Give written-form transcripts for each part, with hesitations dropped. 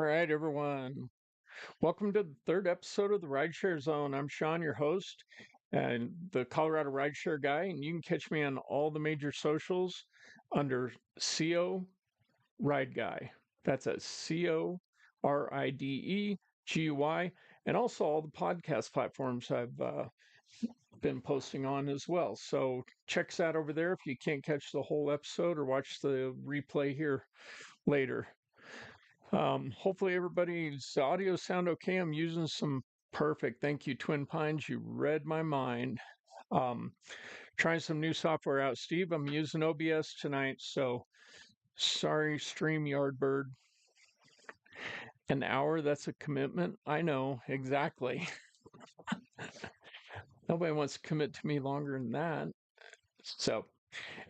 All right, everyone. Welcome to the third episode of the Rideshare Zone. I'm Sean, your host, and the Colorado Rideshare guy. And you can catch me on all the major socials under CO Ride Guy. That's a CORIDEGUY, and also all the podcast platforms I've been posting on as well. So check us out over there if you can't catch the whole episode or watch the replay here later. Hopefully everybody's audio sound okay. I'm using some perfect. Thank you, Twin Pines. You read my mind. Um, Trying some new software out, Steve. I'm using OBS tonight, so sorry, StreamYard Bird. An hour, that's a commitment. I know, exactly. Nobody wants to commit to me longer than that. So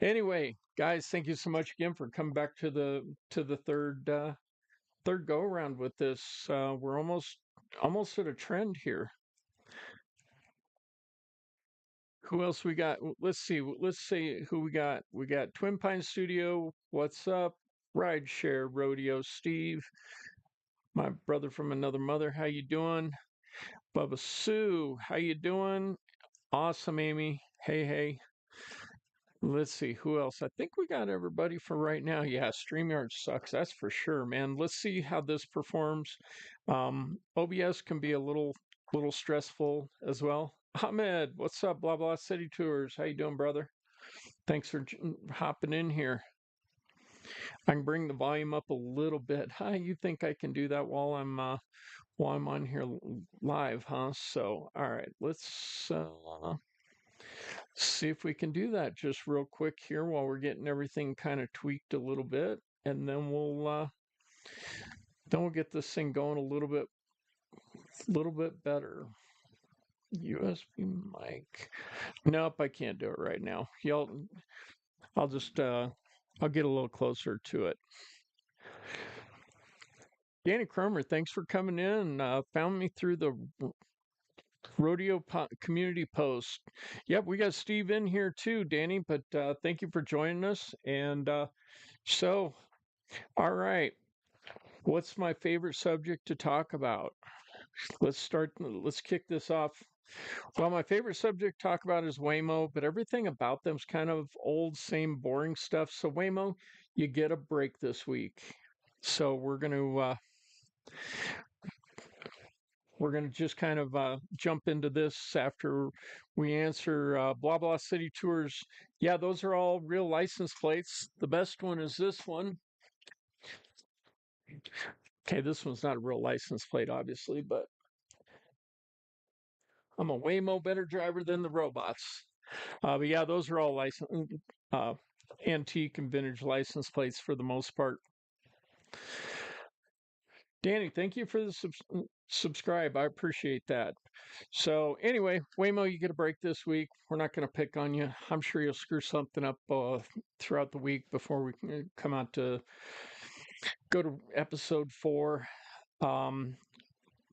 anyway, guys, thank you so much again for coming back to the third go around with this. We're almost at a trend here. Who else we got? Let's see. Let's see who we got. We got Twin Pine Studio. What's up? Rideshare Rodeo Steve, my brother from another mother. How you doing? Bubba Sue, how you doing? Awesome, Amy. Hey, hey. Let's see who else. I think we got everybody for right now. Yeah, StreamYard sucks. That's for sure, man. Let's see how this performs. OBS can be a little stressful as well. Ahmed, what's up? Blah blah City Tours. How you doing, brother? Thanks for hopping in here. I can bring the volume up a little bit. Hi, you think I can do that while I'm on here live, huh? So, all right, let's see if we can do that just real quick here while we're getting everything kind of tweaked a little bit, and then we'll get this thing going a little bit better. USB mic. Nope, I can't do it right now. I'll just I'll get a little closer to it. Danny Cromer, thanks for coming in. Found me through the community post. Yep, we got Steve in here too, Danny, but thank you for joining us. And so, all right, what's my favorite subject to talk about? Let's kick this off. Well, my favorite subject to talk about is Waymo, but everything about them is kind of old, same, boring stuff. So, Waymo, you get a break this week. So, we're going to just kind of jump into this after we answer blah blah city tours. Yeah, those are all real license plates. The best one is this one. Okay, this one's not a real license plate, obviously, but I'm a Waymo better driver than the robots. But yeah, those are all uh, antique and vintage license plates for the most part. Danny, thank you for the subscribe. I appreciate that. So anyway, Waymo, you get a break this week. We're not going to pick on you. I'm sure you'll screw something up throughout the week before we come out to go to episode 4. Um,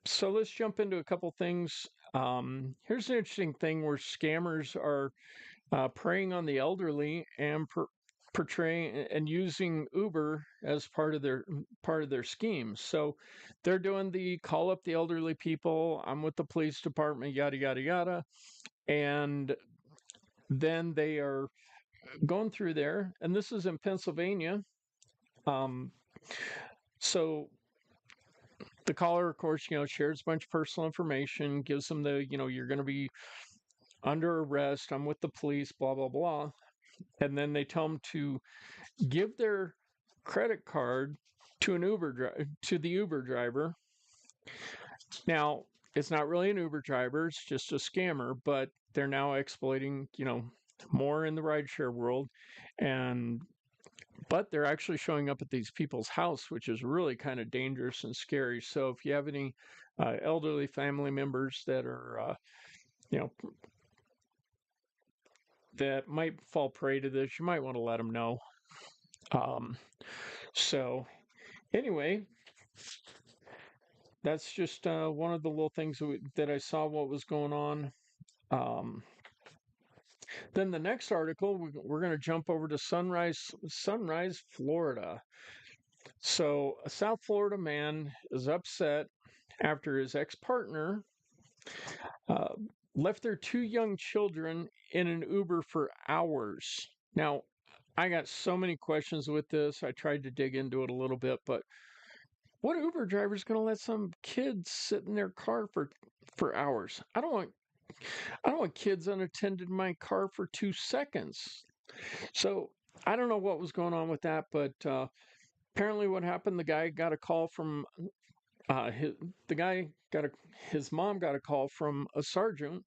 so let's jump into a couple things. Here's an interesting thing where scammers are preying on the elderly and portraying and using Uber as part of their scheme. So they're doing the call up the elderly people. I'm with the police department, yada yada yada, and then they are going through there. And this is in Pennsylvania. Um, so the caller, of course, shares a bunch of personal information, gives them you're going to be under arrest. I'm with the police, blah blah blah, and then they tell them to give their credit card to the Uber driver. Now, it's not really an Uber driver, it's just a scammer, but they're now exploiting, more in the rideshare world. And but they're actually showing up at these people's house, which is really kind of dangerous and scary. So if you have any elderly family members that are you know that might fall prey to this, you might want to let them know. um, so anyway, that's just one of the little things that I saw what was going on. Um, then the next article, we're going to jump over to Sunrise, Florida. So, a South Florida man is upset after his ex partner uh, left their two young children in an Uber for hours. Now, I got so many questions with this. I tried to dig into it a little bit, but what Uber driver is going to let some kids sit in their car for hours? I don't want kids unattended in my car for 2 seconds. So I don't know what was going on with that, but apparently what happened, the guy got a call from his, the guy got a his mom got a call from a sergeant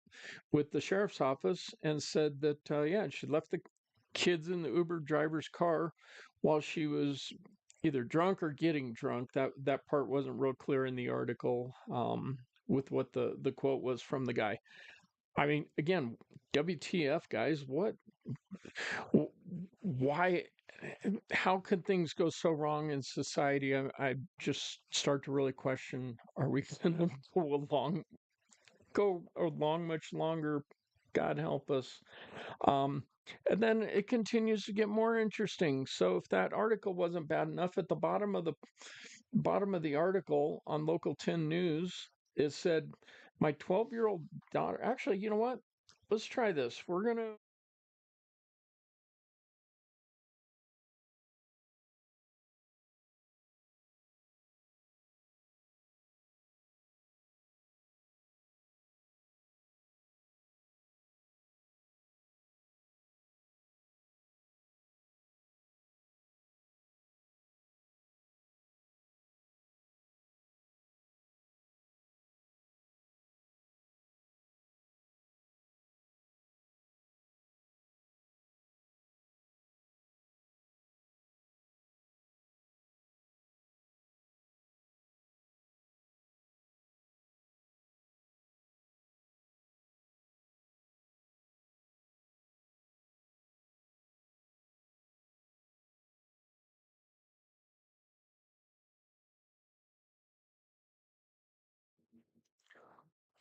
with the sheriff's office and said that yeah, she left the kids in the Uber driver's car while she was either drunk or getting drunk. That part wasn't real clear in the article, with what the quote was from the guy. I mean, again, WTF, guys? Why? How could things go so wrong in society? I just start to really question: are we going to go along much longer? God help us. Um, and then it continues to get more interesting. So if that article wasn't bad enough, at the bottom of the article on Local 10 News, it said, "My 12-year-old daughter." Actually, you know what? Let's try this. We're gonna.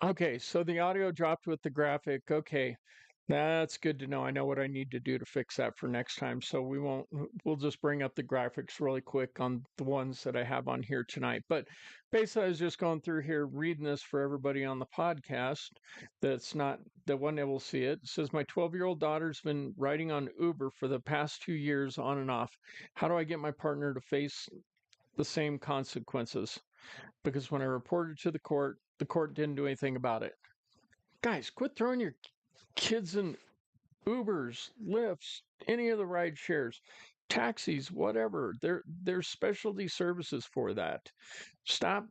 Okay, so the audio dropped with the graphic. Okay, that's good to know. I know what I need to do to fix that for next time. So we'll just bring up the graphics really quick on the ones that I have on here tonight. But basically, I was just going through here reading this for everybody on the podcast that's not, that wasn't able to see it. It says, "My 12-year-old daughter's been riding on Uber for the past 2 years on and off. How do I get my partner to face the same consequences? Because when I reported to the court didn't do anything about it." Guys, quit throwing your kids in Ubers, Lyfts, any of the ride shares, taxis, whatever. There's specialty services for that. Stop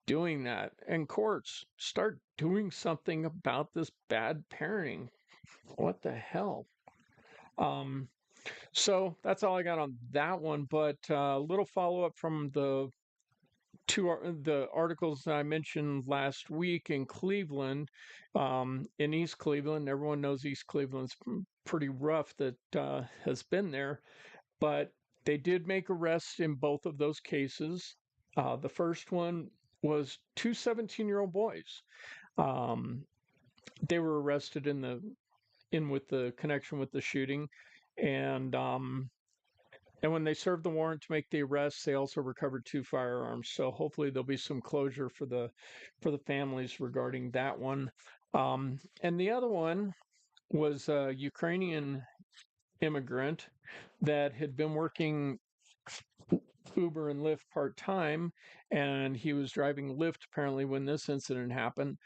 doing that. And courts, start doing something about this bad parenting. What the hell? Um, so that's all I got on that one. But a little follow up from the articles that I mentioned last week in Cleveland, in East Cleveland. Everyone knows East Cleveland's pretty rough that has been there, but they did make arrests in both of those cases. The first one was two 17-year-old boys. Um, they were arrested in with the connection with the shooting, and and when they served the warrant to make the arrest, they also recovered two firearms. So hopefully there'll be some closure for the families regarding that one. And the other one was a Ukrainian immigrant that had been working Uber and Lyft part time, and he was driving Lyft apparently when this incident happened,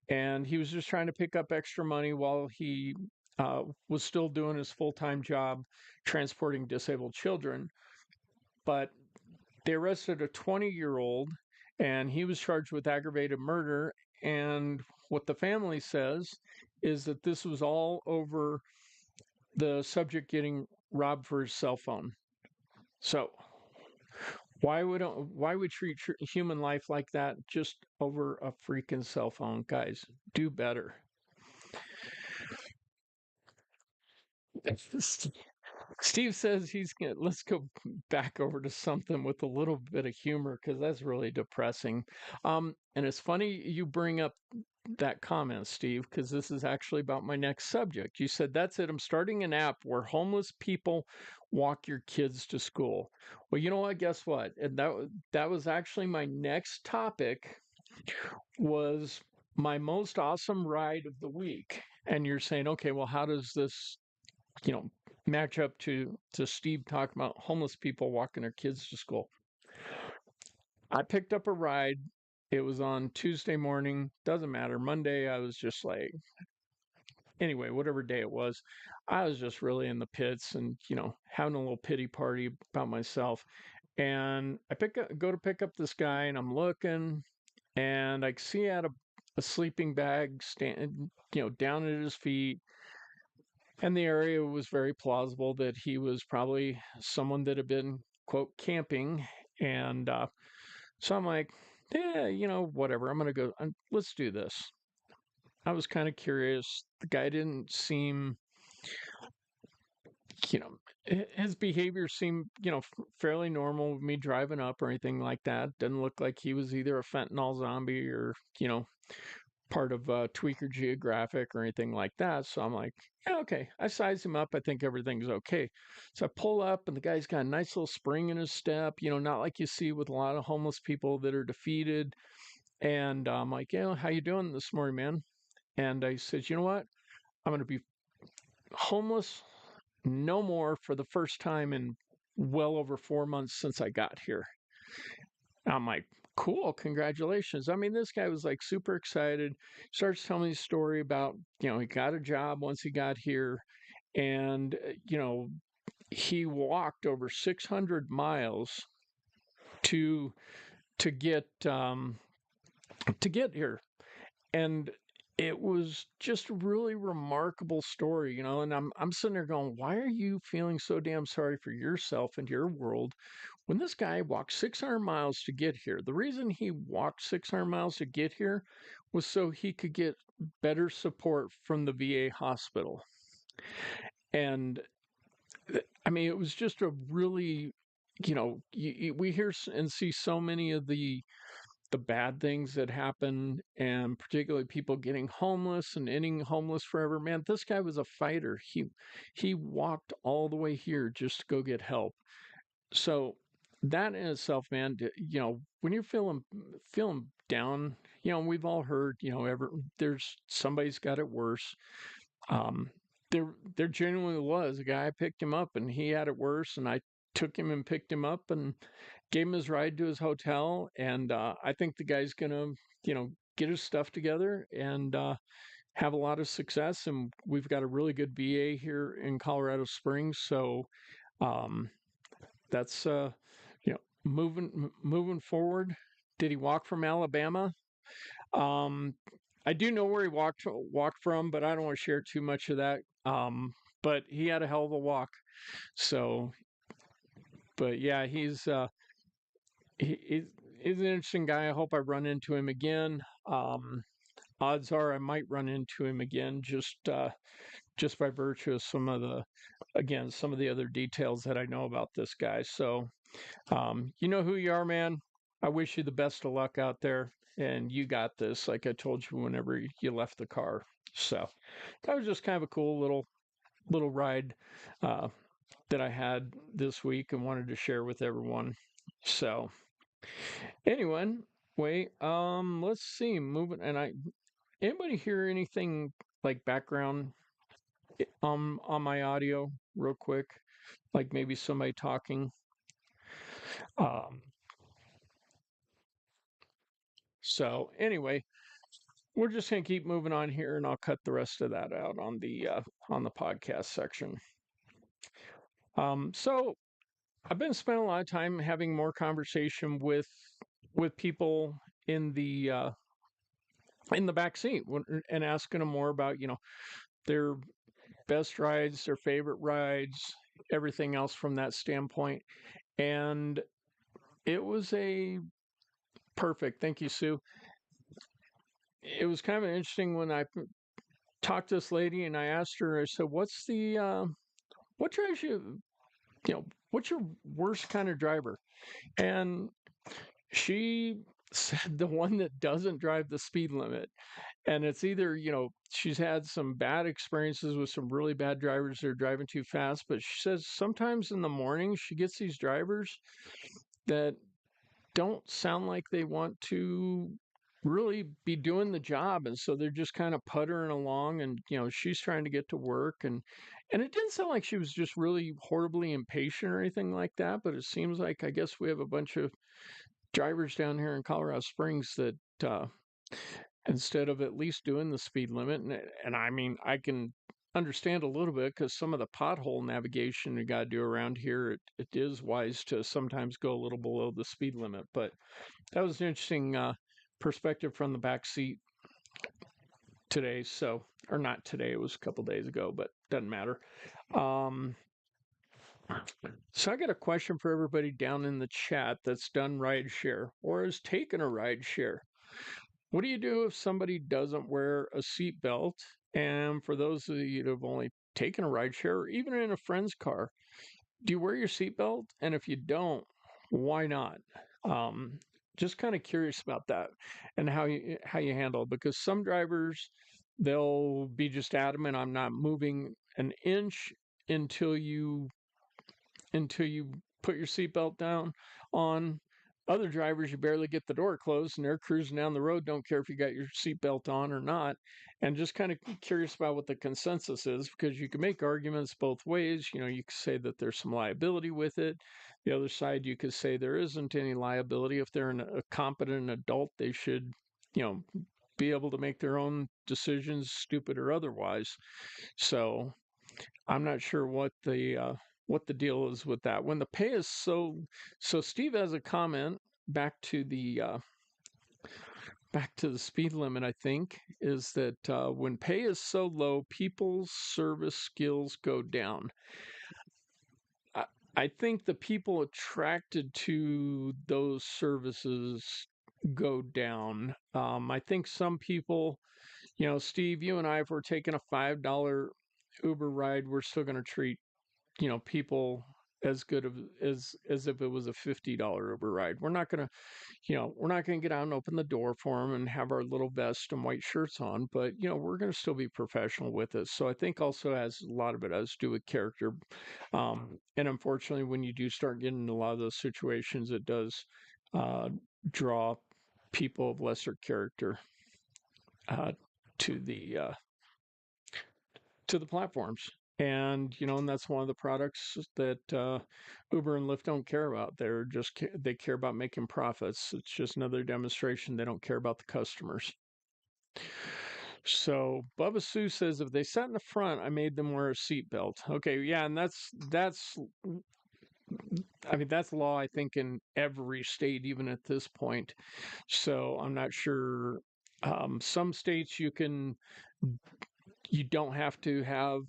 and he was just trying to pick up extra money while he was still doing his full time job transporting disabled children. But they arrested a 20-year-old, and he was charged with aggravated murder. And what the family says is that this was all over the subject getting robbed for his cell phone. So why would treat human life like that just over a freaking cell phone? Guys, do better. Steve says he's gonna, let's go back over to something with a little bit of humor because that's really depressing. And it's funny you bring up that comment, Steve, because this is actually about my next subject. You said, that's it. I'm starting an app where homeless people walk your kids to school. Well, you know what? Guess what? And that was actually my next topic was my most awesome ride of the week. And you're saying, okay, well, how does this, you know, match up to Steve talking about homeless people walking their kids to school? I picked up a ride. It was on Tuesday morning. Doesn't matter. Monday, I was just like, anyway, whatever day it was, I was just really in the pits and, having a little pity party about myself. And go to pick up this guy, and I'm looking, and I see he had a sleeping bag stand, down at his feet. And the area was very plausible that he was probably someone that had been, quote, camping. And so I'm like, yeah, whatever. I'm going to go, let's do this. I was kind of curious. The guy didn't seem, you know, his behavior seemed, fairly normal with me driving up or anything like that. Didn't look like he was either a fentanyl zombie or, part of Tweaker Geographic or anything like that. So I'm like, yeah, okay. I size him up. I think everything's okay. So I pull up, and the guy's got a nice little spring in his step, not like you see with a lot of homeless people that are defeated. And I'm like, yeah, how you doing this morning, man? And I said, you know what? I'm going to be homeless no more for the first time in well over 4 months since I got here. I'm like, cool, congratulations. I mean, this guy was like super excited. Starts telling me a story about, he got a job once he got here, and, he walked over 600 miles to to get to get here. And it was just a really remarkable story, and I'm sitting there going, why are you feeling so damn sorry for yourself and your world when this guy walked 600 miles to get here? The reason he walked 600 miles to get here was so he could get better support from the VA hospital. And I mean, it was just a really, we hear and see so many of the bad things that happen, and particularly people getting homeless and ending homeless forever. Man, this guy was a fighter. He walked all the way here just to go get help. So that in itself, man, when you're feeling down, we've all heard, there's somebody's got it worse. Um, there genuinely was a guy. I picked him up, and he had it worse, and I took him and picked him up and gave him his ride to his hotel. And I think the guy's gonna, get his stuff together and have a lot of success. And we've got a really good VA here in Colorado Springs, so um, that's moving forward. Did he walk from Alabama? Um, I do know where he walked from, but I don't want to share too much of that. But he had a hell of a walk. So, but yeah, he's an interesting guy. I hope I run into him again. Odds are I might run into him again, just by virtue of some of the other details that I know about this guy. So, you know who you are, man. I wish you the best of luck out there, and you got this. Like I told you whenever you left the car. So that was just kind of a cool little ride uh, that I had this week and wanted to share with everyone. So anyway, let's see. Moving, and anybody hear anything like background on my audio real quick? Like maybe somebody talking. Um, so anyway, we're just gonna keep moving on here, and I'll cut the rest of that out on the podcast section. So I've been spending a lot of time having more conversation with people in the back seat and asking them more about their best rides, their favorite rides, everything else from that standpoint. And it was a perfect. Thank you, Sue. It was kind of interesting when I talked to this lady and I asked her. I said, what drives you, what's your worst kind of driver? And she said the one that doesn't drive the speed limit. And it's either, she's had some bad experiences with some really bad drivers that are driving too fast, but she says sometimes in the morning she gets these drivers that don't sound like they want to really be doing the job, and so they're just kind of puttering along, and she's trying to get to work, and it didn't sound like she was just really horribly impatient or anything like that, but it seems like, I guess, we have a bunch of drivers down here in Colorado Springs that instead of at least doing the speed limit, and I mean, I can understand a little bit because some of the pothole navigation you got to do around here, it is wise to sometimes go a little below the speed limit. But that was an interesting perspective from the back seat today. So, or not today, it was a couple days ago, but doesn't matter. Um, so I got a question for everybody down in the chat that's done rideshare or has taken a rideshare. What do you do if somebody doesn't wear a seatbelt? And for those of you that have only taken a rideshare or even in a friend's car, do you wear your seatbelt? And if you don't, why not? Um, just kind of curious about that and how you handle it, because some drivers, they'll be just adamant, I'm not moving an inch until you put your seatbelt down on. Other drivers, you barely get the door closed and they're cruising down the road, don't care if you got your seatbelt on or not. And just kind of curious about what the consensus is, because you can make arguments both ways. You could say that there's some liability with it. The other side, you could say there isn't any liability. If they're a competent adult, they should, you know, be able to make their own decisions, stupid or otherwise. So I'm not sure what the deal is with that. When the pay is so Steve has a comment back to the speed limit, I think, is that when pay is so low, people's service skills go down. I, I think the people attracted to those services go down. I think some people, Steve, you and I, if we're taking a $5 Uber ride, we're still going to treat people as good as if it was a $50 Uber ride. We're not going to get out and open the door for them and have our little vest and white shirts on, but we're going to still be professional with it. So I think also has a lot of it has to do with character. And unfortunately, when you do start getting into a lot of those situations, it does uh, draw people of lesser character uh, to the platforms. And that's one of the products that Uber and Lyft don't care about. They care about making profits. It's just another demonstration they don't care about the customers. So Bubba Sue says if they sat in the front, I made them wear a seatbelt. Okay, yeah, and that's I mean that's law, I think, in every state, even at this point. So I'm not sure. Some states you don't have to have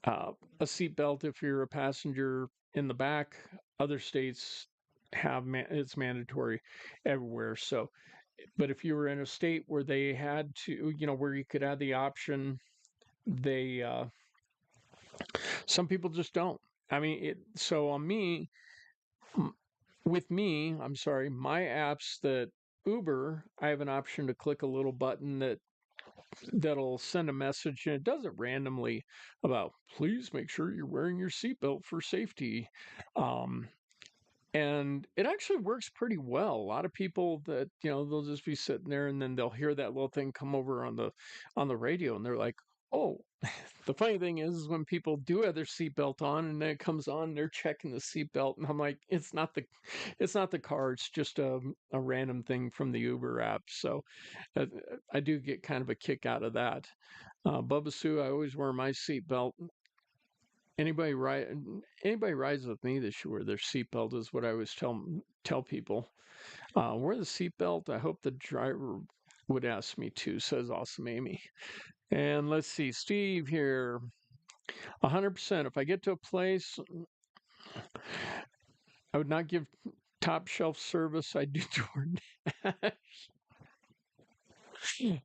a seatbelt if you're a passenger in the back. Other states it's mandatory everywhere. So, but if you were in a state where they had to, where you could have the option, they some people just don't. I mean, so on me, with me, I'm sorry, my apps that Uber, I have an option to click a little button that'll send a message, and it does it randomly about please make sure you're wearing your seatbelt for safety. Um, and it actually works pretty well. A lot of people that they'll just be sitting there and then they'll hear that little thing come over on the radio, and they're like, oh. The funny thing is when people do have their seatbelt on and then it comes on, they're checking the seatbelt, and I'm like, it's not the car, it's just a random thing from the Uber app. So uh, I do get kind of a kick out of that. Bubba Sue, I always wear my seatbelt. Anybody ride anybody rides with me, they should wear their seatbelt, is what I always tell people. Wear the seatbelt. I hope the driver would ask me to, says Awesome Amy. And let's see, Steve here. 100%. If I get to a place, I would not give top shelf service. I do DoorDash.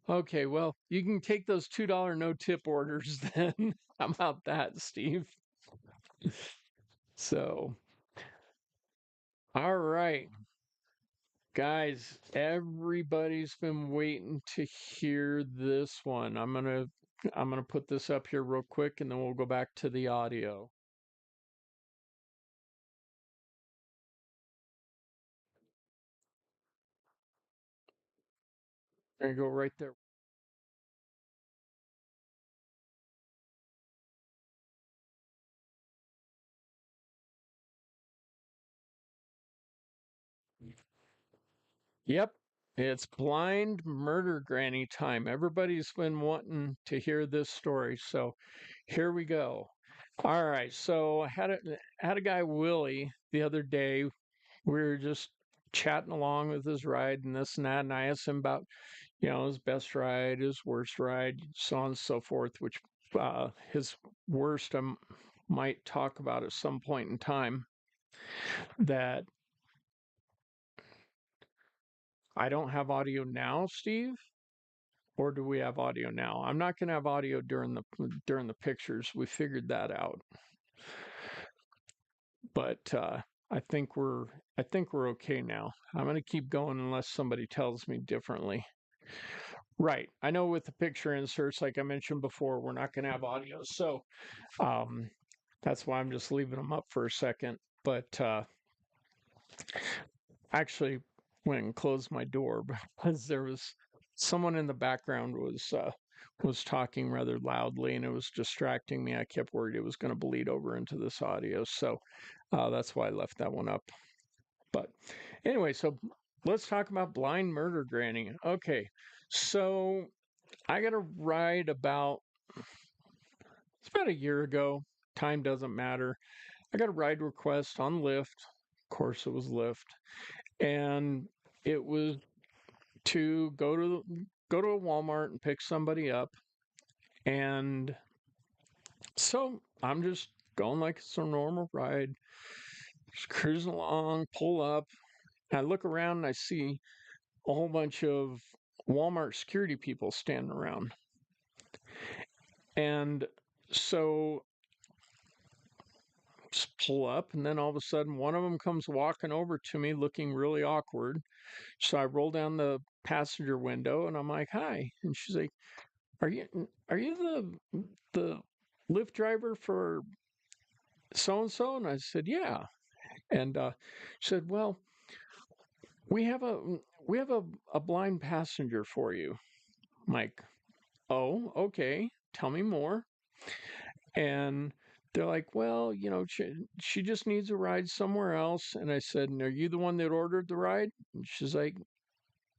Okay, well, you can take those $2 no tip orders then. How about that, Steve? So, all right, guys, everybody's been waiting to hear this one. I'm gonna put this up here real quick, and then we'll go back to the audio. There you go, right there. Yep, it's blind murder granny time. Everybody's been wanting to hear this story, so here we go. All right, so I had a guy Willie the other day. We were just chatting along with his ride and this and that, and I asked him about his best ride, his worst ride, so on and so forth. Which his worst I might talk about at some point in time. That I don't have audio now, Steve. Or do we have audio now? I'm not going to have audio during the pictures. We figured that out, but I think we're okay now. I'm going to keep going unless somebody tells me differently. Right. I know with the picture inserts, like I mentioned before, we're not going to have audio, so um, that's why I'm just leaving them up for a second. But actually went and closed my door because there was someone in the background was talking rather loudly and it was distracting me. I kept worried it was going to bleed over into this audio, so that's why I left that one up. But anyway, so let's talk about blind murder granny. Okay, so I got a ride it's about a year ago. Time doesn't matter. I got a ride request on Lyft. Of course, it was Lyft, and it was to go to a Walmart and pick somebody up. And so I'm just going like it's a normal ride, just cruising along, pull up. And I look around and I see a whole bunch of Walmart security people standing around. And so just pull up, and then all of a sudden, one of them comes walking over to me looking really awkward. So I roll down the passenger window and I'm like, "Hi." And she's like, are you the Lyft driver for so and so?" And I said, "Yeah." And she said, "Well, we have a we have a blind passenger for you." I'm like, "Oh, okay. Tell me more." And they're like, "Well, she just needs a ride somewhere else." And I said, "And are you the one that ordered the ride?" And she's like,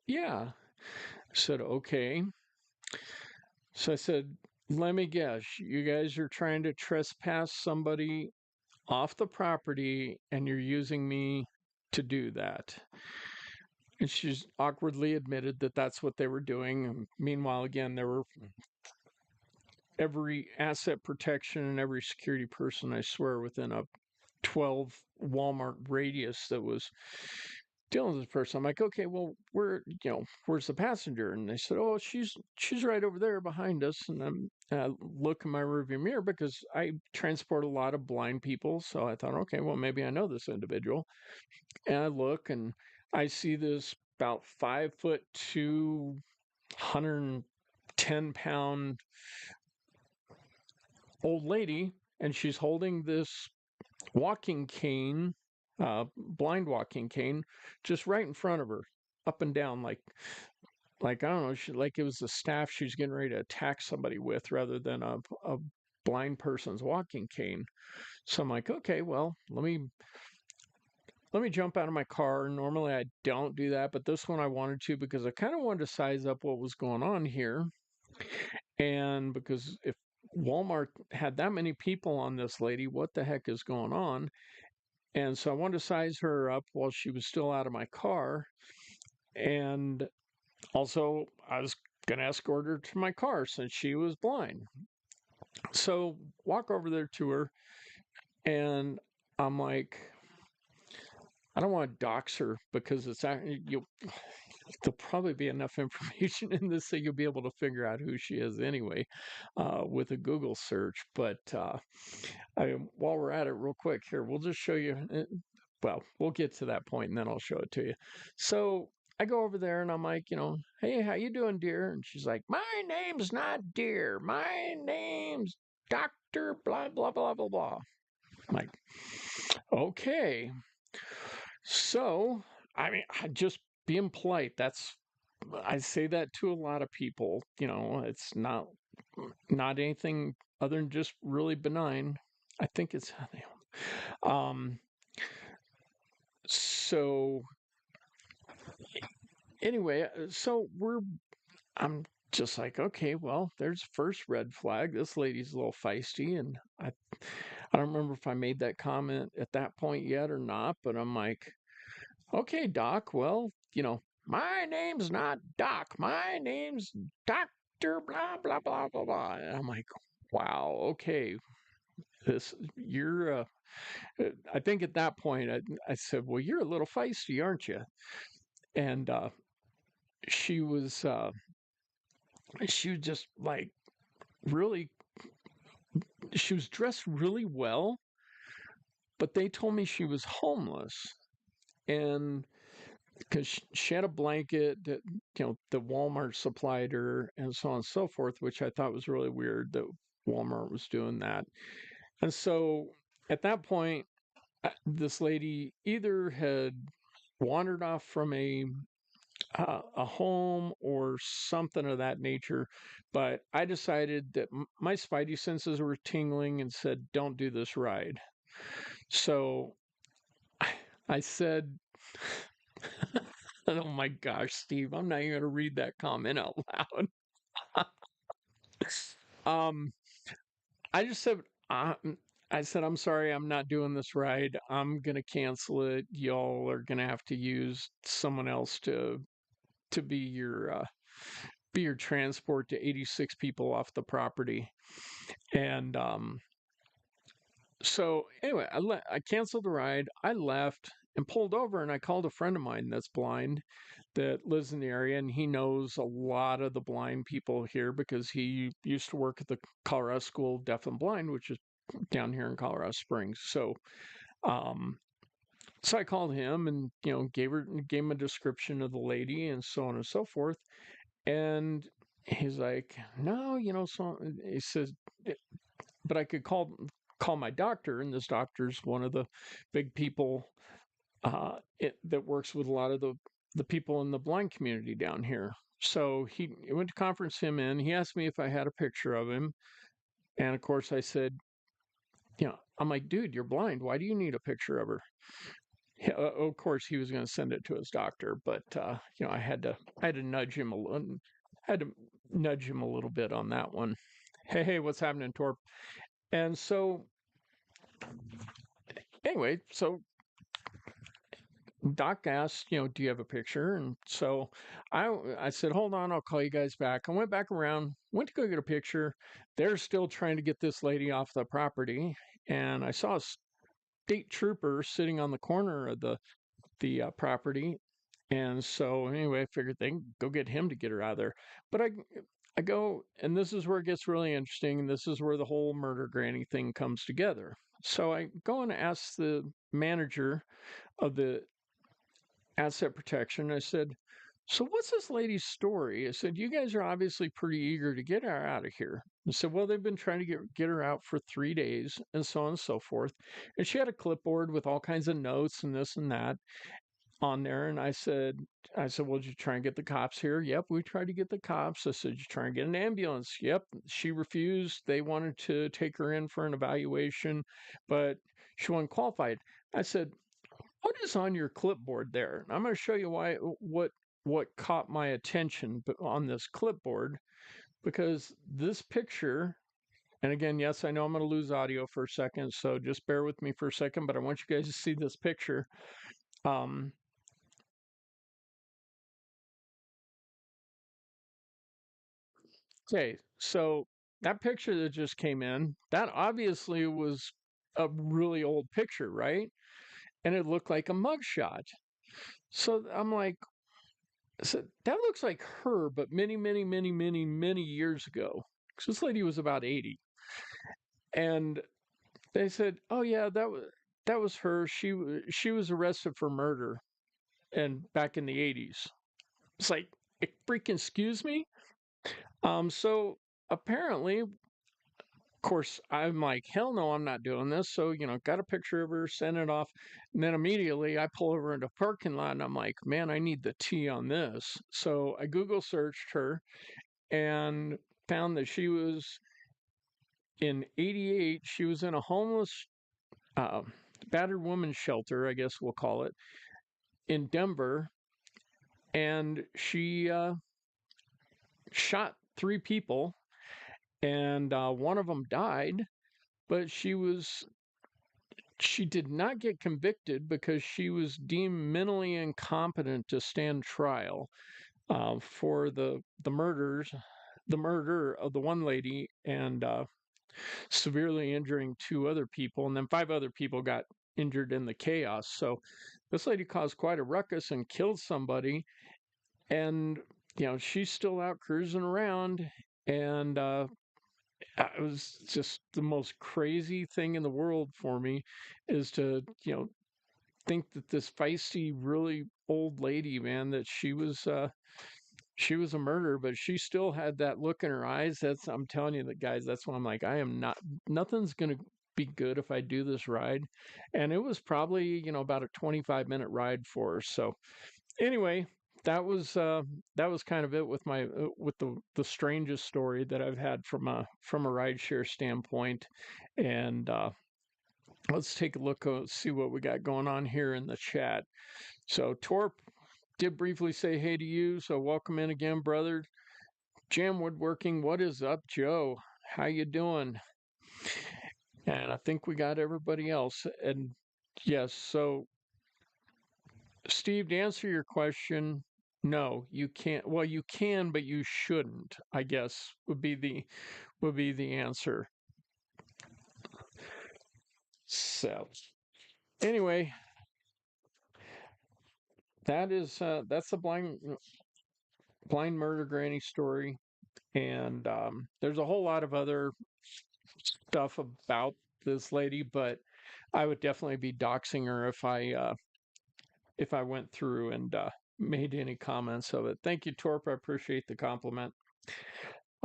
"Yeah." I said, "Okay." So I said, "Let me guess. You guys are trying to trespass somebody off the property and you're using me to do that." And she's awkwardly admitted that that's what they were doing. And meanwhile, again, there were every asset protection and every security person, I swear, within a 12 Walmart radius that was dealing with this person. I'm like, "Okay, well, where's the passenger?" And they said, "Oh, she's right over there behind us." And I look in my rearview mirror because I transport a lot of blind people. So I thought, okay, well, maybe I know this individual. And I look and I see this about 5'2", 110-pound old lady, and she's holding this walking cane, blind walking cane, just right in front of her, up and down, like I don't know, like it was the staff she's getting ready to attack somebody with, rather than a blind person's walking cane. So I'm like, okay, well, let me jump out of my car. Normally I don't do that, but this one I wanted to because I kind of wanted to size up what was going on here, and because if Walmart had that many people on this lady, what the heck is going on? And so I wanted to size her up while she was still out of my car. And also, I was going to escort her to my car since she was blind. So walk over there to her, and I'm like, I don't want to dox her because it's you. there'll probably be enough information in this so you'll be able to figure out who she is anyway with a Google search. But while we're at it, real quick here, we'll just show you. Well, we'll get to that point and then I'll show it to you. So I go over there and I'm like, hey, how you doing, dear? And she's like, my name's not dear. My name's Dr. Blah, blah, blah, blah, blah. I'm like, okay. So, I mean, just being polite. I say that to a lot of people. It's not anything other than just really benign. I think it's, um, so anyway, I'm just like, okay, well, there's first red flag. This lady's a little feisty, and I don't remember if I made that comment at that point yet or not, but I'm like, okay, Doc, well, my name's not Doc. My name's Dr. Blah, blah, blah, blah, blah. And I'm like, wow, okay. You're, I think at that point, I said, well, you're a little feisty, aren't you? And she was, uh, she was just like really, she was dressed really well, but they told me she was homeless. And because she had a blanket that the Walmart supplied her and so on and so forth, which I thought was really weird that Walmart was doing that. And so at that point, this lady either had wandered off from a home or something of that nature, but I decided that my spidey senses were tingling and said, "Don't do this ride." So I said, oh my gosh, Steve, I'm not even going to read that comment out loud. um, I just said, uh, I said, I'm sorry, I'm not doing this ride. I'm going to cancel it. Y'all are going to have to use someone else to be your transport to 86 people off the property. And so anyway, I canceled the ride. I left and pulled over, and I called a friend of mine that's blind that lives in the area, and he knows a lot of the blind people here because he used to work at the Colorado School of Deaf and Blind, which is down here in Colorado Springs. Um, so I called him and gave him a description of the lady and so on and so forth. And he's like, no, so he says, but I could call my doctor, and this doctor's one of the big people that works with a lot of the people in the blind community down here. So he went to conference him in. He asked me if I had a picture of him, and of course I said, I'm like, dude, you're blind. Why do you need a picture of her? Yeah, of course he was going to send it to his doctor, but I had to nudge him had to nudge him a little bit on that one. Hey, what's happening, Torp? And so anyway, so Doc asked, do you have a picture? And so I said, hold on, I'll call you guys back. I went back around, went to go get a picture. They're still trying to get this lady off the property, and I saw a state trooper sitting on the corner of the property. And so anyway, I figured they can go get him to get her out of there. But I go, and this is where it gets really interesting, and this is where the whole murder granny thing comes together. So I go and ask the manager of the asset protection. I said, so what's this lady's story? I said, you guys are obviously pretty eager to get her out of here. I said, well, they've been trying to get her out for 3 days and so on and so forth. And she had a clipboard with all kinds of notes and this and that on there. And well, did you try and get the cops here? Yep, we tried to get the cops. I said, did you try and get an ambulance? Yep, she refused. They wanted to take her in for an evaluation, but she wasn't qualified. I said, what is on your clipboard there? And I'm going to show you what caught my attention on this clipboard, because this picture, and again, yes, I know I'm going to lose audio for a second, so just bear with me for a second, but I want you guys to see this picture. Okay, so that picture that just came in, that obviously was a really old picture, right? And it looked like a mugshot. So I'm like, I said, that looks like her, but many, many, many, many, many years ago. 'Cause this lady was about 80. And they said, "Oh yeah, that was her. She was arrested for murder and back in the 80s." It's like, freaking excuse me. So apparently, of course, I'm like, hell no, I'm not doing this. So got a picture of her, sent it off, and then immediately I pull over into a parking lot, and I'm like, man, I need the tea on this. So I Google searched her and found that she was in '88. She was in a homeless uh, battered woman shelter, I guess we'll call it, in Denver, and she shot three people, and one of them died. But she did not get convicted because she was deemed mentally incompetent to stand trial for the murder of the one lady, and severely injuring two other people, and then five other people got injured in the chaos. So this lady caused quite a ruckus and killed somebody, and she's still out cruising around, and it was just the most crazy thing in the world for me, is to think that this feisty, really old lady, man, that she was a murderer, but she still had that look in her eyes. I'm telling you, that guys, that's when I'm like, I am not, nothing's gonna be good if I do this ride. And it was probably about a 25-minute ride for her. So anyway, that was kind of it with my with the strangest story that I've had from a rideshare standpoint. And let's take a look, see what we got going on here in the chat. So Torp did briefly say hey to you, so welcome in again, brother. Jam Woodworking, what is up, Joe? How you doing? And I think we got everybody else. And yes, so Steve, to answer your question, no, you can't. Well, you can, but you shouldn't, I guess, would be the answer. So anyway, that's a blind murder granny story. And there's a whole lot of other stuff about this lady, but I would definitely be doxing her if I went through and made any comments of it. Thank you, Torp. I appreciate the compliment.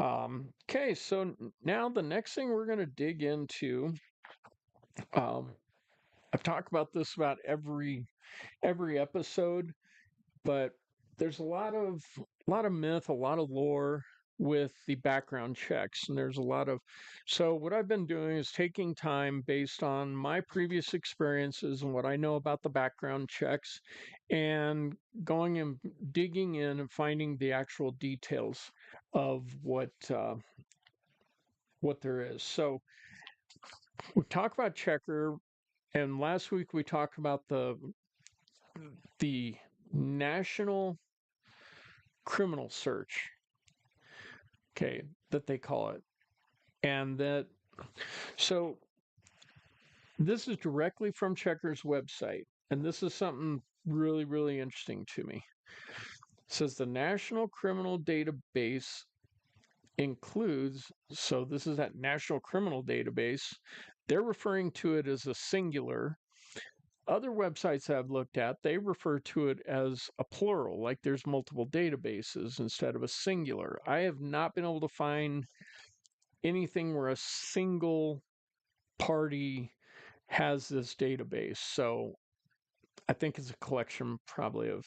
Okay, so now the next thing we're going to dig into, um, I've talked about this about every episode, but there's a lot of myth, a lot of lore with the background checks, and there's a lot of. So what I've been doing is taking time based on my previous experiences and what I know about the background checks, and going and digging in and finding the actual details of what there is. So we talked about Checkr, and last week we talked about the national criminal search, okay, that they call it. And that, so this is directly from Checkr's website. And this is something really, really interesting to me. It says the National Criminal Database includes, so this is that National Criminal Database. They're referring to it as a singular. Other websites I've looked at, they refer to it as a plural, like there's multiple databases instead of a singular. I have not been able to find anything where a single party has this database. So I think it's a collection probably of,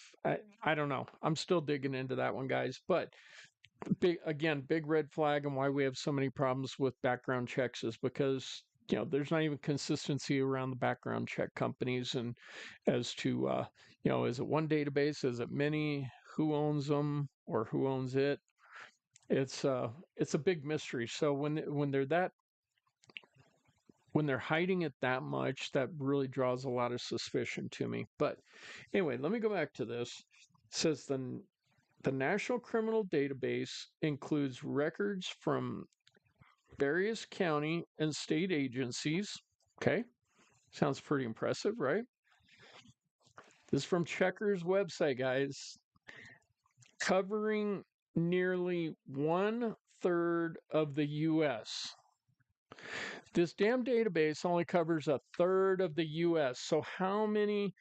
I don't know. I'm still digging into that one, guys. But big red flag, and why we have so many problems with background checks is because there's not even consistency around the background check companies, and as to is it one database, is it many, who owns them, or who owns it. It's a big mystery. So when they're hiding it that much, that really draws a lot of suspicion to me. But anyway, let me go back to this. It says the National Criminal Database includes records from various county and state agencies. Okay, sounds pretty impressive, right? This is from Checkr's website, guys. covering nearly 1/3 of the U.S. This damn database only covers 1/3 of the U.S. So how many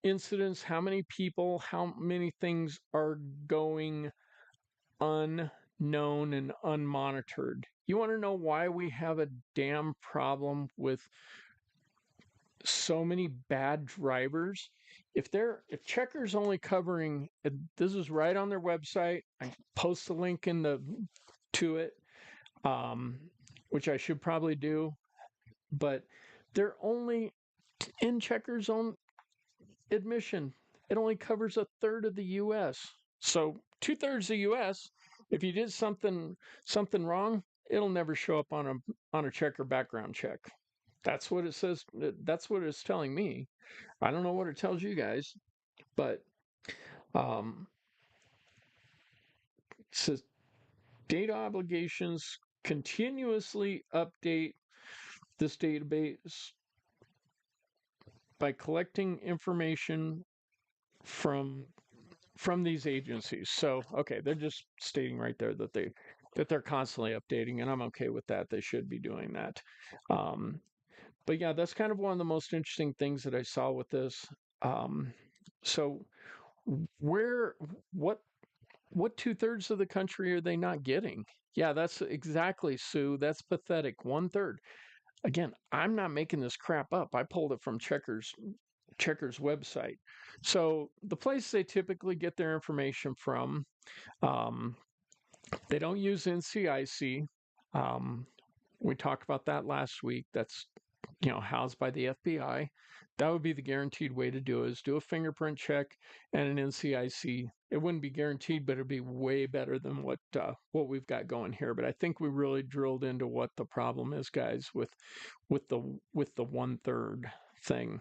incidents, how many people, how many things are going unknown and unmonitored? You want to know why we have a damn problem with so many bad drivers? If Checkr's only covering, this is right on their website. I post the link to it, um, which I should probably do, but they're only in Checkr's own admission. It only covers 1/3 of the U.S. So 2/3 of the U.S. If you did something wrong, it'll never show up on a Checkr background check. That's what it says. That's what it's telling me. I don't know what it tells you guys, but um, it says data obligations continuously update this database by collecting information from these agencies. So, okay, they're just stating right there that they're constantly updating, and I'm okay with that. They should be doing that. But yeah, that's kind of one of the most interesting things that I saw with this. Um, so, where what 2/3 of the country are they not getting? Yeah, that's exactly, Sue. That's pathetic. 1/3. Again, I'm not making this crap up. I pulled it from Checkr's website. So the place they typically get their information from, um, they don't use NCIC. Um, we talked about that last week. That's housed by the FBI. That would be the guaranteed way to do it, is do a fingerprint check and an NCIC. It wouldn't be guaranteed, but it'd be way better than what we've got going here. But I think we really drilled into what the problem is, guys, with the 1/3 thing.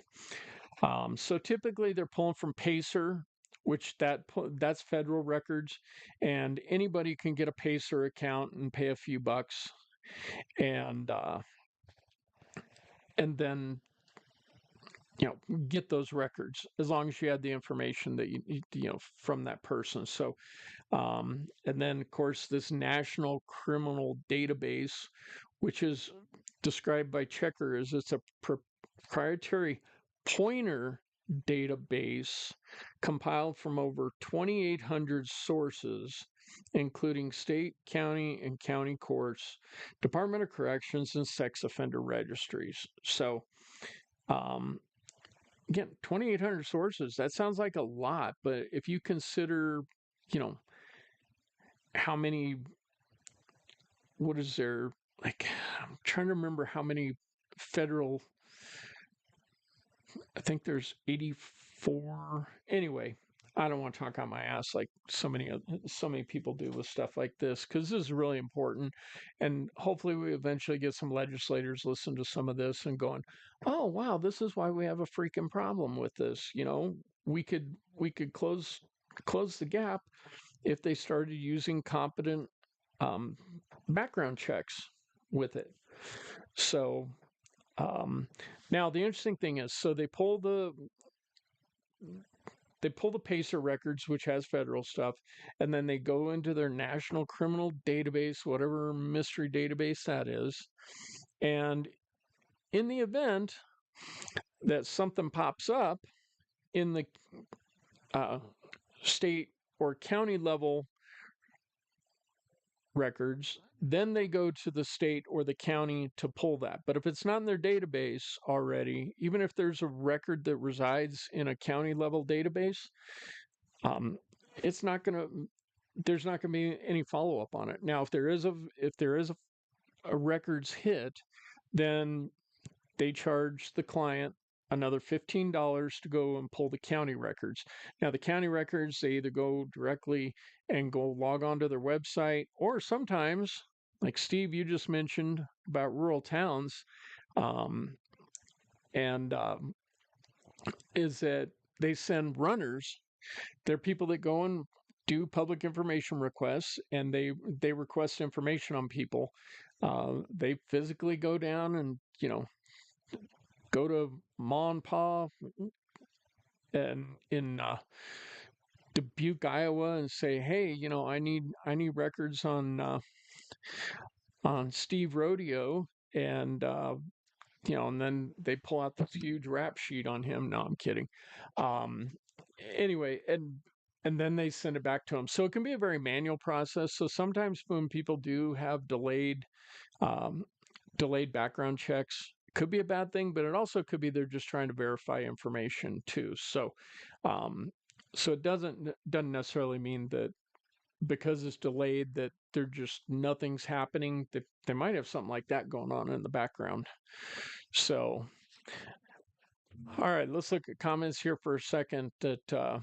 So typically they're pulling from Pacer, which that's federal records, and anybody can get a Pacer account and pay a few bucks, and then get those records as long as you had the information that from that person. So and then of course this National Criminal Database, which is described by Checkr as it's a proprietary pointer database compiled from over 2,800 sources, including state, county, and county courts, Department of Corrections, and sex offender registries. So, again, 2,800 sources, that sounds like a lot, but if you consider, how many, what is there, like, I'm trying to remember how many federal, I think there's 84. Anyway, I don't want to talk on my ass like so many people do with stuff like this, because this is really important, and hopefully we eventually get some legislators listen to some of this and going, oh wow, this is why we have a freaking problem with this. We could close the gap if they started using competent um, background checks with it. So now the interesting thing is, so they pull the Pacer records, which has federal stuff, and then they go into their National Criminal Database, whatever mystery database that is. And in the event that something pops up in the state or county level records, then they go to the state or the county to pull that. But if it's not in their database already, even if there's a record that resides in a county level database, it's not going to. There's not going to be any follow up on it. Now, if there is a records hit, then they charge the client another $15 to go and pull the county records. Now, the county records, they either go directly and go log on to their website, or sometimes, like Steve, you just mentioned about rural towns, and is that they send runners. They're people that go and do public information requests, and they request information on people. They physically go down and go to Ma and Pa and in Dubuque, Iowa, and say, "Hey, I need records on Steve Rodeo," and and then they pull out this huge rap sheet on him. No, I'm kidding. Um, anyway, and then they send it back to him. So it can be a very manual process. So sometimes when people do have um, delayed background checks, it could be a bad thing, but it also could be they're just trying to verify information too. Um, so it doesn't necessarily mean that because it's delayed that they're just nothing's happening. They might have something like that going on in the background. So, all right, let's look at comments here for a second. That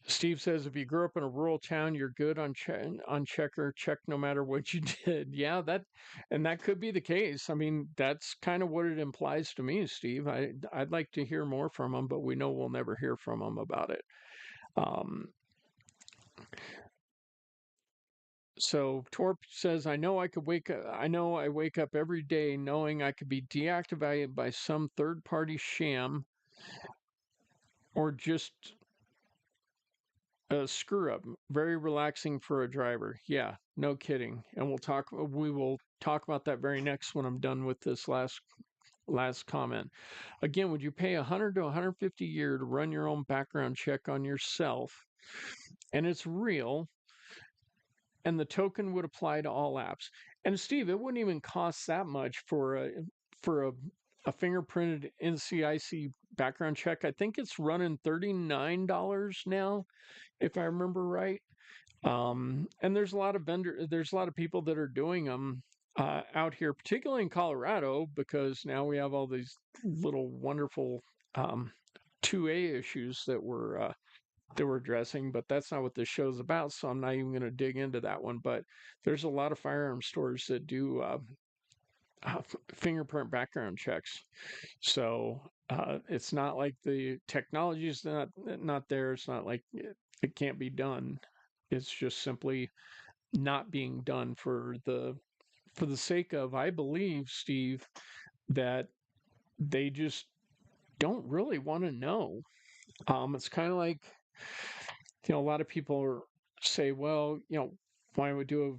Steve says, if you grew up in a rural town, you're good on Checkr. Check no matter what you did. Yeah, that could be the case. I mean, that's kind of what it implies to me, Steve. I'd like to hear more from him, but we know we'll never hear from him about it. Um, So Torp says, I know I wake up every day knowing I could be deactivated by some third party sham or just a screw up. Very relaxing for a driver. Yeah, no kidding. And we will talk about that very next when I'm done with this last comment. Again, would you pay 100 to 150 a year to run your own background check on yourself? And it's real, and the token would apply to all apps. And Steve, it wouldn't even cost that much for a fingerprinted NCIC background check. I think it's running $39 now, if I remember right. And there's a lot of people that are doing them out here, particularly in Colorado, because now we have all these little wonderful um, 2A issues that we're addressing, but that's not what this show's about. So I'm not even going to dig into that one. But there's a lot of firearm stores that do fingerprint background checks. So it's not like the technology is not there. It's not like it can't be done. It's just simply not being done for the sake of, I believe, Steve, that they just don't really want to know. It's kind of like, a lot of people say, well, why don't we do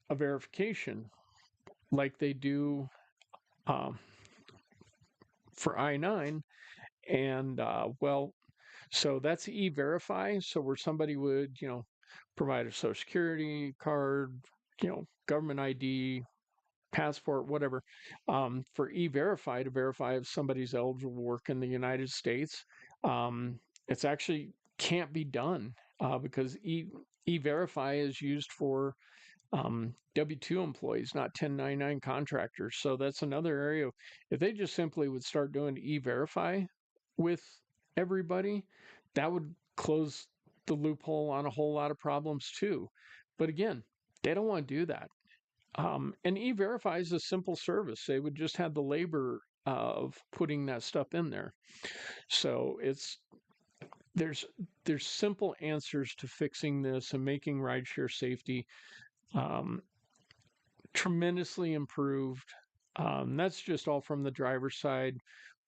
a verification like they do um, for I-9? And so that's e-verify. So where somebody would, provide a social security card, government ID, passport, whatever, for e-verify to verify if somebody's eligible to work in the United States. It's actually can't be done because e-verify is used for W-2 employees, not 1099 contractors. So that's another area. If they just simply would start doing e-verify with everybody, that would close the loophole on a whole lot of problems too. But again, they don't want to do that. And e-verify is a simple service. They would just have the labor of putting that stuff in there. So there's there's simple answers to fixing this and making rideshare safety um, tremendously improved. That's just all from the driver's side.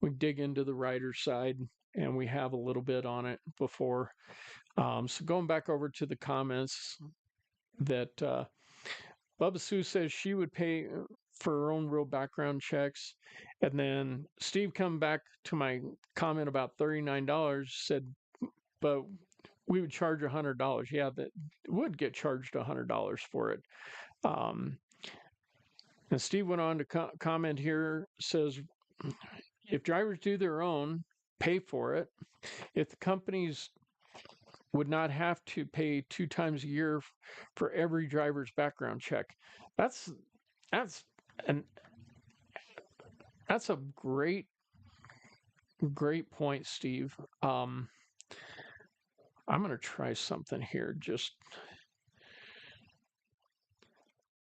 We dig into the rider's side, and we have a little bit on it before. So going back over to the comments that Bubba Sue says she would pay for her own real background checks. And then Steve come back to my comment about $39, said, but we would charge $100. Yeah, that would get charged $100 for it. Um, and Steve went on to comment here, says, if drivers do their own, pay for it. If the companies would not have to pay 2 times a year for every driver's background check. That's that's an that's a great point, Steve. I'm going to try something here. Just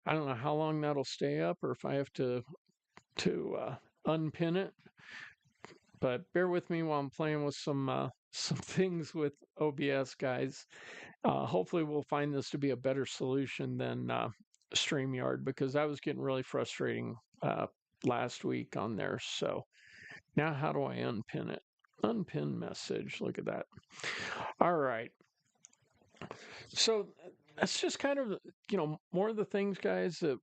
I don't know how long that'll stay up, or if I have to unpin it. But bear with me while I'm playing with some things with OBS, guys. Hopefully, we'll find this to be a better solution than StreamYard, because that was getting really frustrating last week on there. So now, how do I unpin it? Unpin message. Look at that. All right. So that's just kind of, more of the things, guys, that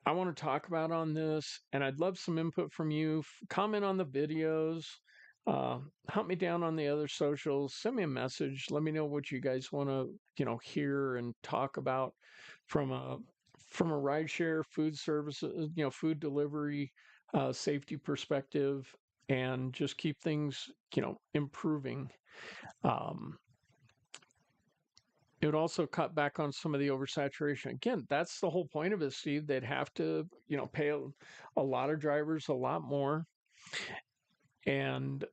I want to talk about on this. And I'd love some input from you. Comment on the videos. Uh, Hunt me down on the other socials. Send me a message. Let me know what you guys want to, hear and talk about from a rideshare food service, food delivery, safety perspective, and just keep things, improving. Um, it would also cut back on some of the oversaturation. Again, that's the whole point of it, Steve. They'd have to, pay a lot of drivers a lot more. And,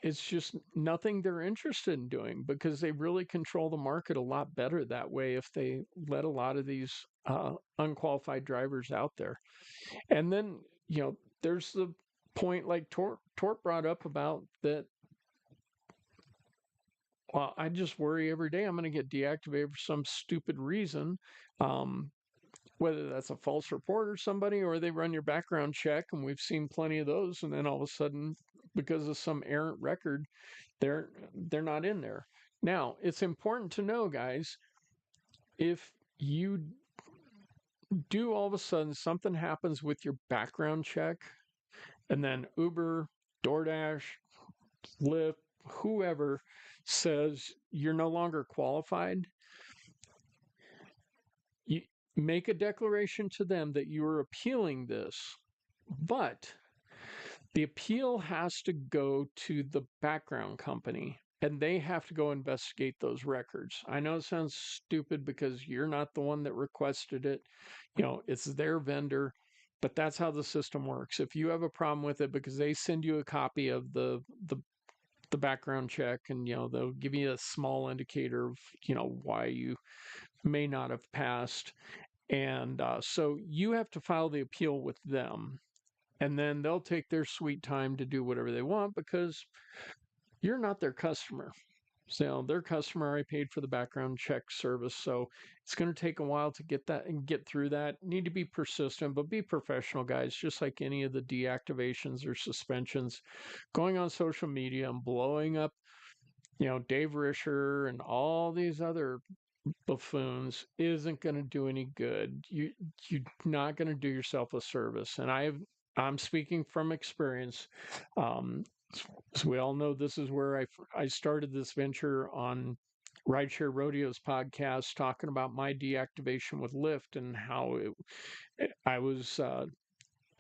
it's just nothing they're interested in doing because they really control the market a lot better that way if they let a lot of these unqualified drivers out there. And then, there's the point like Torp brought up about that. Well, I just worry every day I'm going to get deactivated for some stupid reason. Um, Whether that's a false report or somebody, or they run your background check, and we've seen plenty of those, and then all of a sudden, because of some errant record, they're not in there. Now, it's important to know, guys, if you do all of a sudden something happens with your background check, and then Uber, DoorDash, Lyft, whoever says you're no longer qualified, you make a declaration to them that you are appealing this, but the appeal has to go to the background company and they have to go investigate those records. I know it sounds stupid because you're not the one that requested it. It's their vendor, but that's how the system works. If you have a problem with it because they send you a copy of the background check, and they'll give you a small indicator of why you may not have passed, and so you have to file the appeal with them, and then they'll take their sweet time to do whatever they want because you're not their customer. So their customer already paid for the background check service. So it's going to take a while to get that and get through that. Need to be persistent, but be professional, guys, just like any of the deactivations or suspensions. Going on social media and blowing up, Dave Risher and all these other buffoons isn't going to do any good. You're not going to do yourself a service. And I'm speaking from experience. Um, so we all know this is where I started this venture on Rideshare Rodeo's podcast, talking about my deactivation with Lyft and how I was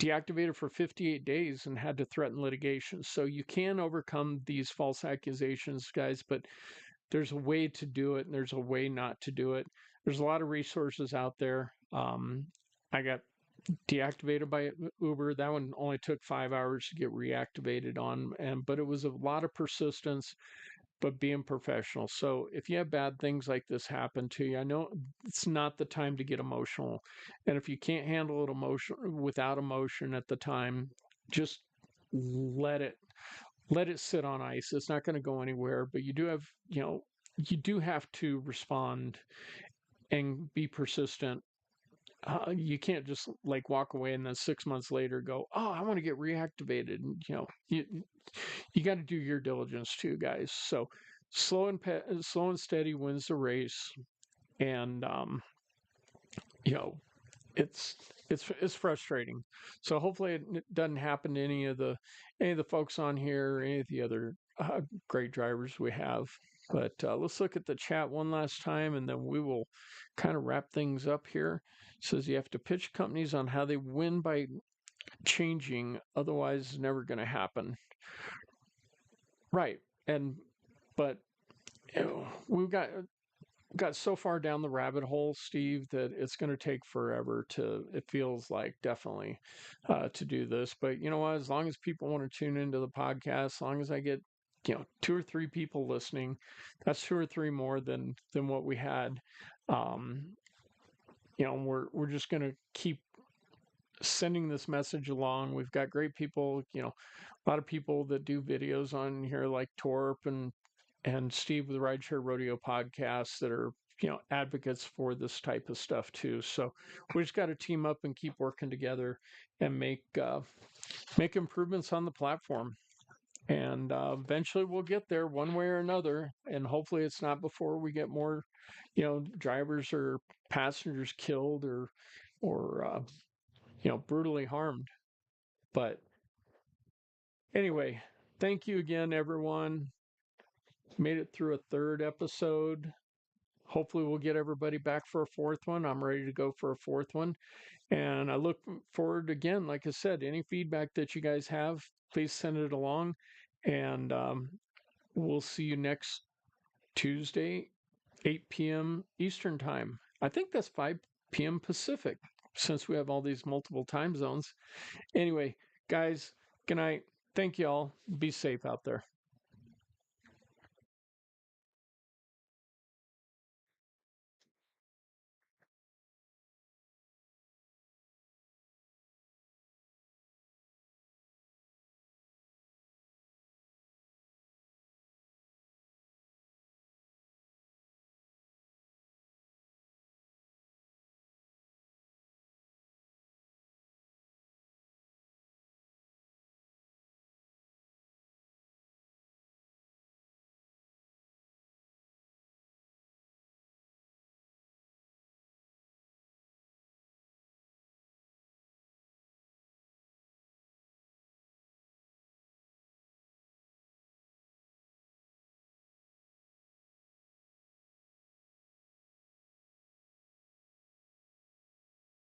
deactivated for 58 days and had to threaten litigation. So you can overcome these false accusations, guys, but there's a way to do it and there's a way not to do it. There's a lot of resources out there. I got deactivated by Uber. That one only took 5 hours to get reactivated on, but it was a lot of persistence, but being professional. So if you have bad things like this happen to you, I know it's not the time to get emotional. And if you can't handle it without emotion at the time, just let it sit on ice. It's not going to go anywhere, but you do have to respond and be persistent. You can't just like walk away and then 6 months later go, "Oh, I want to get reactivated." And, you got to do your diligence too, guys. So slow and steady wins the race, and you know, it's frustrating. So hopefully it doesn't happen to any of the folks on here, or any of the other great drivers we have. But let's look at the chat one last time, and then we will kind of wrap things up here. It says you have to pitch companies on how they win by changing, otherwise it's never going to happen. Right, and but we've got so far down the rabbit hole, Steve, that it's going to take forever it feels like definitely to do this. But you know what? As long as people want to tune into the podcast, as long as I get, 2 or 3 people listening, that's 2 or 3 more than what we had. Um, we're just going to keep sending this message along. We've got great people, a lot of people that do videos on here like Torp and Steve with the Rideshare Rodeo podcast that are, advocates for this type of stuff too. So we just got to team up and keep working together and make improvements on the platform. And eventually we'll get there one way or another. And hopefully it's not before we get more, drivers or passengers killed or brutally harmed. But anyway, thank you again, everyone. Made it through a third episode. Hopefully we'll get everybody back for a fourth one. I'm ready to go for a fourth one. And I look forward again, like I said, any feedback that you guys have, please send it along. And we'll see you next Tuesday, 8 p.m. Eastern Time. I think that's 5 p.m. Pacific, since we have all these multiple time zones. Anyway, guys, good night. Thank you all. Be safe out there.